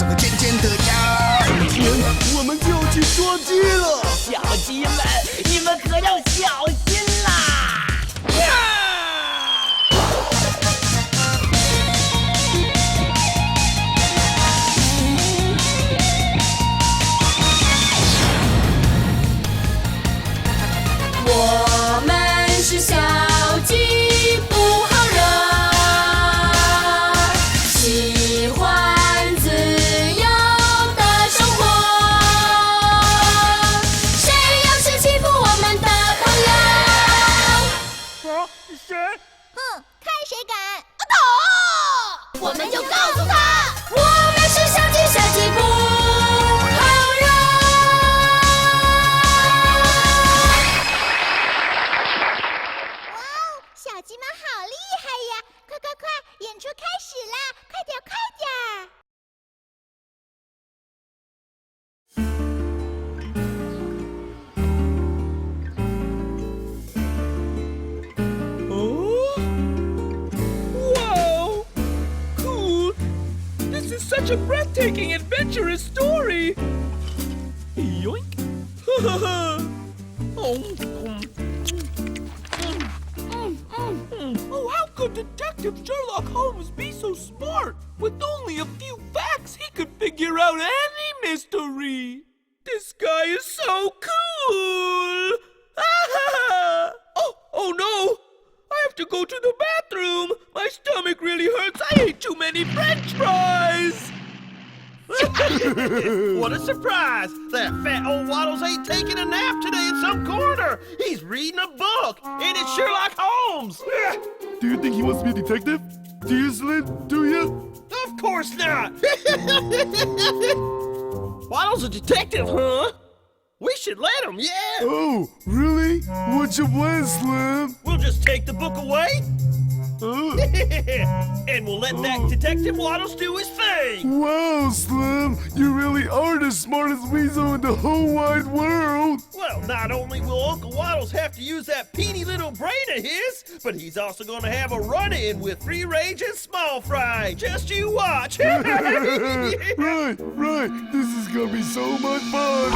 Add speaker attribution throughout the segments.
Speaker 1: 这个尖尖的牙。
Speaker 2: 今天我们就要去捉鸡了，
Speaker 3: 小鸡们，你们可要小心啦！
Speaker 4: 我们是小鸡，不好惹，喜欢自由的生活。谁要是欺负我们的朋友？
Speaker 3: 啊，谁？
Speaker 5: 哼，看谁敢！
Speaker 4: 我们就告诉他，我们是小鸡，小鸡不好惹。
Speaker 5: 哇哦，小鸡们好厉害呀！快快快，演出开始啦！快点快点！Wow!
Speaker 2: Cool! This is such a breathtaking, adventurous story! Yoink! Oh, how could Detective Sherlock Holmes be so smart? With only a few facts, he could figure out any mystery! This guy is so cool! Oh no! I have to go to the bathroom! My stomach really hurts! I ate too many French fries!
Speaker 6: What a surprise! That fat old Wattles ain't taking a nap today in some corner. He's reading a book, and it's Sherlock Holmes.
Speaker 7: Do you think he wants to be a detective? Do you, Slim? Do you?
Speaker 6: Of course not. Wattles a detective, huh? We should let him, yeah.
Speaker 7: Oh, really? What's your plan, Slim?
Speaker 6: We'll just take the book away, and we'll let that Detective Wattles do his thing.
Speaker 7: Wow, Slim, you really are the smartest weasel in the whole wide world.
Speaker 6: Well, not only will Uncle Wattles have to use that peeny little brain of his, but he's also going to have a run-in with free range and small fry. Just you watch.
Speaker 7: Right. This is gonna be so much fun.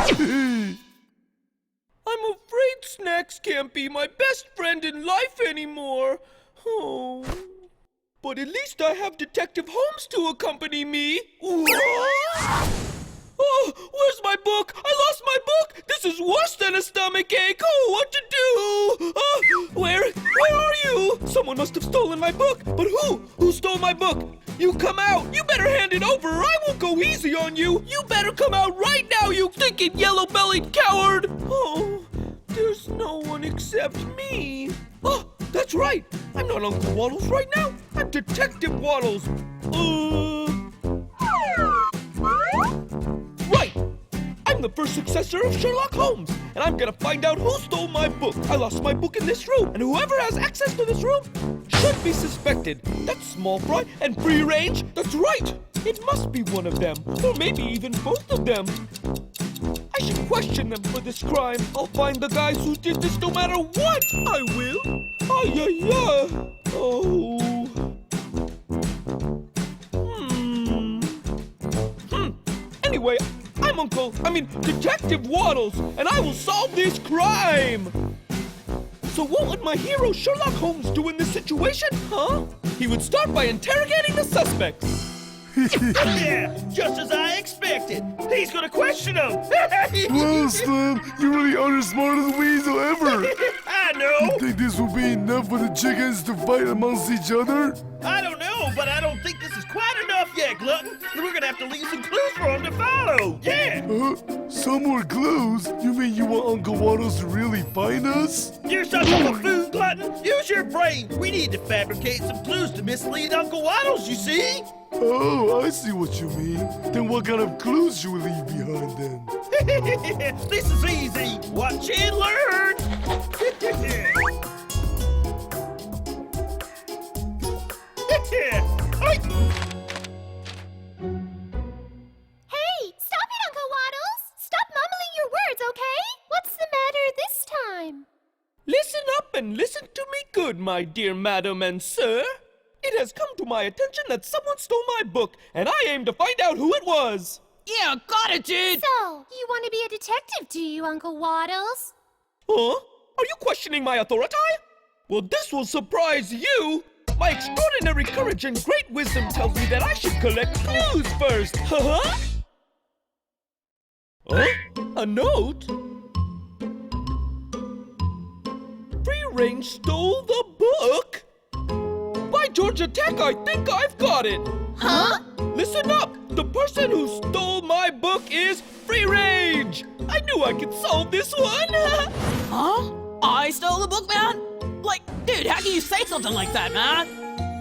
Speaker 2: I'm afraid Snacks can't be my best friend in life anymore. Oh. But at least I have Detective Holmes to accompany me. Oh, where's my book? I lost my book! This is worse than a stomach ache! Oh, what to do? Where are you? Someone must have stolen my book. But who? Who stole my book? You come out! You better hand it over or I won't go easy on you! You better come out right now, you thinking yellow-bellied coward! Oh, there's no one except me. Oh, that's right! I'm not Uncle Wattles right now! I'm Detective Wattles! Right! I'm the first successor of Sherlock Holmes, and I'm gonna find out who stole my book. I lost my book in this room, and whoever has access to this room should be suspected. That's small fry and free range. That's right! It must be one of them, or maybe even both of them. I should question them for this crime. I'll find the guys who did this no matter what. I will. Oh. Anyway, I'm Detective Wattles, and I will solve this crime! So what would my hero Sherlock Holmes do in this situation, huh? He would start by interrogating the suspects.
Speaker 6: Yeah, just as I expected. He's gonna question him.
Speaker 7: Wow, Slim, you really are the smartest weasel ever.
Speaker 6: I know.
Speaker 7: You think this will be enough for the chickens to fight amongst each other?
Speaker 6: I don't know, but I don't think this is quite enough yet, Glutton. We're gonna have to leave some clues for him to follow. Yeah.
Speaker 7: Some more clues? You mean you want Uncle Wattles to really find us?
Speaker 6: You're such a buffoon, Glutton. Use your brain. We need to fabricate some clues to mislead Uncle Wattles, you see?
Speaker 7: Oh, I see what you mean. Then what kind of clues should we leave behind then?
Speaker 6: This is easy. Watch and learn.
Speaker 5: Hey, stop it, Uncle Wattles! Stop mumbling your words, okay? What's the matter this time?
Speaker 2: Listen up and listen to me good, my dear madam and sir. It has come to my attention that someone stole my book, and I aim to find out who it was.
Speaker 3: Yeah, got it, dude.
Speaker 4: So, you want to be a detective, do you, Uncle Wattles?
Speaker 2: Huh? Are you questioning my authority? Well, this will surprise you. My extraordinary courage and great wisdom tells me that I should collect clues first. Huh? A note? Free Range stole the book? By Georgia Tech, I think I've got it.
Speaker 4: Huh?
Speaker 2: Listen up! The person who stole my book is Free Range! I knew I could solve this one!
Speaker 3: Huh? I stole the book, man? Like, dude, how can you say something like that, man?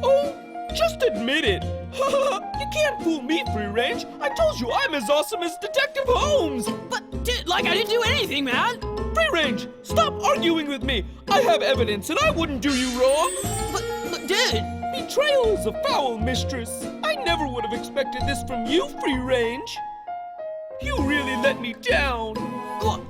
Speaker 2: Oh, just admit it. You can't fool me, Free Range. I told you I'm as awesome as Detective Holmes.
Speaker 3: But, dude, like, I didn't do anything, man.
Speaker 2: Free Range, stop arguing with me. I have evidence and I wouldn't do you wrong.
Speaker 3: But dude.
Speaker 2: Betrayal is a foul mistress. I never would have expected this from you, Free Range. You really let me down.
Speaker 3: Look,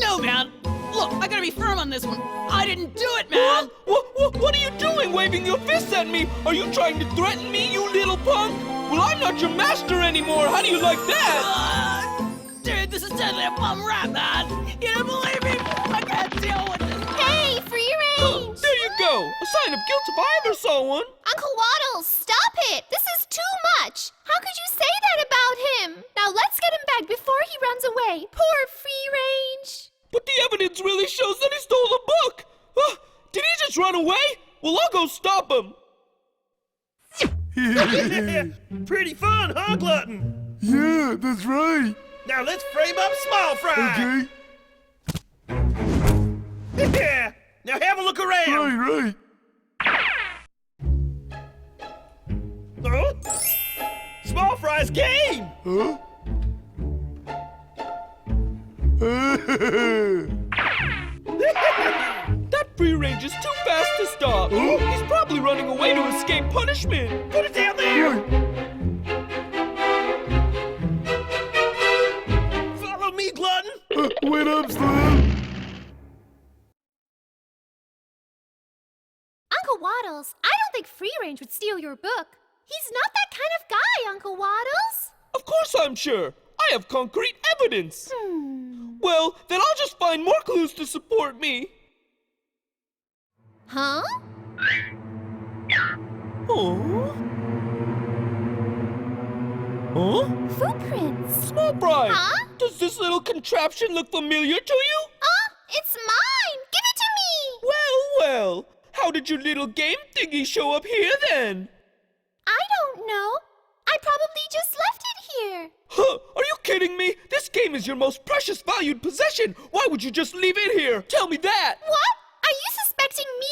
Speaker 3: no, man. Look, I gotta be firm on this one. I didn't do it, man.
Speaker 2: What are you doing, waving your fists at me? Are you trying to threaten me, you little punk? Well, I'm not your master anymore. How do you like that?
Speaker 3: Dude, this is totally a bum rap, man. You don't believe me? I can't deal with this.
Speaker 4: Hey, Free Range!
Speaker 2: There you go. A sign of guilt if I ever saw one.
Speaker 4: Uncle Wattles, stop it! This is too much! How could you say that about him? Now let's get him back before he runs away. Poor Free Range!
Speaker 2: But the evidence really shows that he stole the book. Did he just run away? Well, I'll go stop him.
Speaker 6: Pretty fun, huh, Glutton?
Speaker 7: Yeah, that's right.
Speaker 6: Now let's frame up Small Fry.
Speaker 7: Okay.
Speaker 6: Yeah. Now have a look around.
Speaker 7: Right.
Speaker 6: Huh? Small Fry's game.
Speaker 7: Huh?
Speaker 2: That Free Range is too fast to stop. He's probably running away to escape punishment.
Speaker 6: Put it down there. Follow me, Glutton.
Speaker 7: Wait up, Slim.
Speaker 4: Uncle Wattles, I don't think Free Range would steal your book. He's not that kind of guy, Uncle Wattles.
Speaker 2: Of course I'm sure. I have concrete evidence. Well, then I'll just find more clues to support me.
Speaker 4: Huh?
Speaker 2: Oh? Huh?
Speaker 4: Footprints.
Speaker 2: Small Fry,
Speaker 4: Huh?
Speaker 2: does this little contraption look familiar to you?
Speaker 4: It's mine! Give it to me!
Speaker 2: Well, how did your little game thingy show up here then?
Speaker 4: I don't know. I probably just left it here.
Speaker 2: Huh, are you kidding me? This game is your most precious valued possession. Why would you just leave it here? Tell me that.
Speaker 4: What? Are you suspecting me?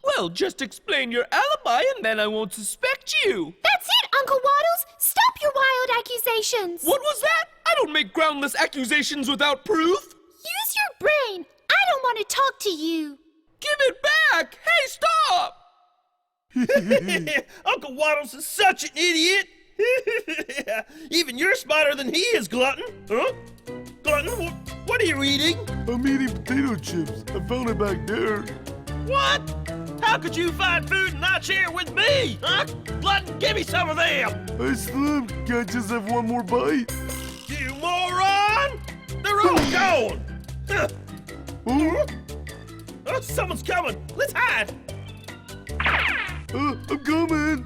Speaker 2: Well, just explain your alibi and then I won't suspect you.
Speaker 4: That's it, Uncle Wattles! Stop your wild accusations!
Speaker 2: What was that? I don't make groundless accusations without proof.
Speaker 4: Use your brain! I don't want to talk to you!
Speaker 2: Give it back! Hey, stop!
Speaker 6: Uncle Wattles is such an idiot. Even you're smarter than he is, Glutton. Huh? Glutton, what are you eating?
Speaker 7: I'm eating potato chips. I found it back there.
Speaker 6: What? How could you find food and not share it with me? Huh? Glutton, give me some of them.
Speaker 7: Hey, Slim, can I just have one more bite?
Speaker 6: You moron! They're all gone.
Speaker 7: Oh,
Speaker 6: Oh, someone's coming. Let's hide.
Speaker 7: I'm coming.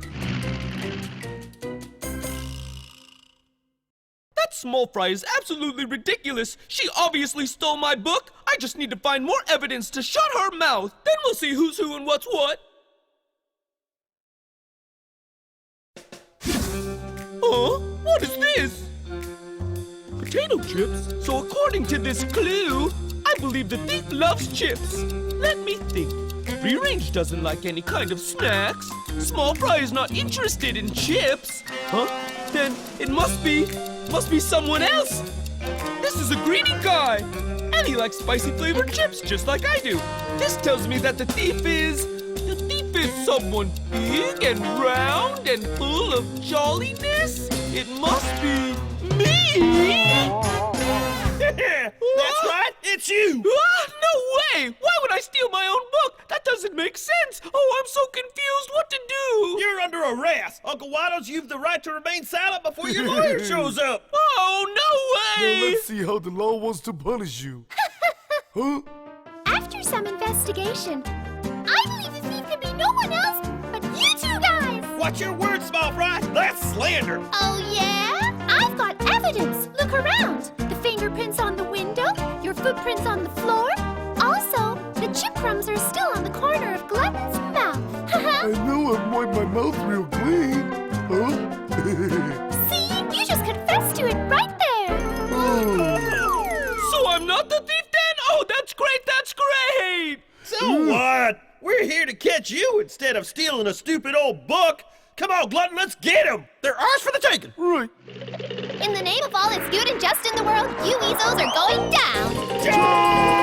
Speaker 2: That Small Fry is absolutely ridiculous. She obviously stole my book. I just need to find more evidence to shut her mouth. Then we'll see who's who and what's what. Huh? What is this? Potato chips? So according to this clue, I believe the thief loves chips. Let me think. Free Range doesn't like any kind of snacks. Small Fry is not interested in chips. Huh? Then it must be someone else. This is a greedy guy. And he likes spicy flavored chips just like I do. This tells me that the thief is someone big and round and full of jolliness. It must be me.
Speaker 6: That's right, it's you.
Speaker 2: No way! Why would I steal my own book? That doesn't make sense. Oh, I'm so confused what to do.
Speaker 6: You're under arrest. Uncle Wattles, you've the right to remain silent before your lawyer shows up.
Speaker 2: Oh, no
Speaker 7: Now
Speaker 2: way.
Speaker 7: let's see how the law wants to punish you. Huh?
Speaker 4: After some investigation, I believe the thief can be no one else but you two guys!
Speaker 6: Watch your words, small fry. That's slander.
Speaker 4: Oh, yeah? I've got evidence. Look around. The fingerprints on the window, your footprints on the floor. Also, the chip crumbs are still on the corner of Glutton's mouth.
Speaker 7: I know I've wiped my mouth real clean. Huh?
Speaker 4: See? You just confessed to it right there.
Speaker 2: So I'm not the thief then? Oh, that's great, that's great.
Speaker 6: So what? We're here to catch you instead of stealing a stupid old book. Come on, Glutton, let's get him. They're ours for the taking.
Speaker 7: Right.
Speaker 4: In the name of all that's good and just in the world, you weasels are going down.
Speaker 6: Charge!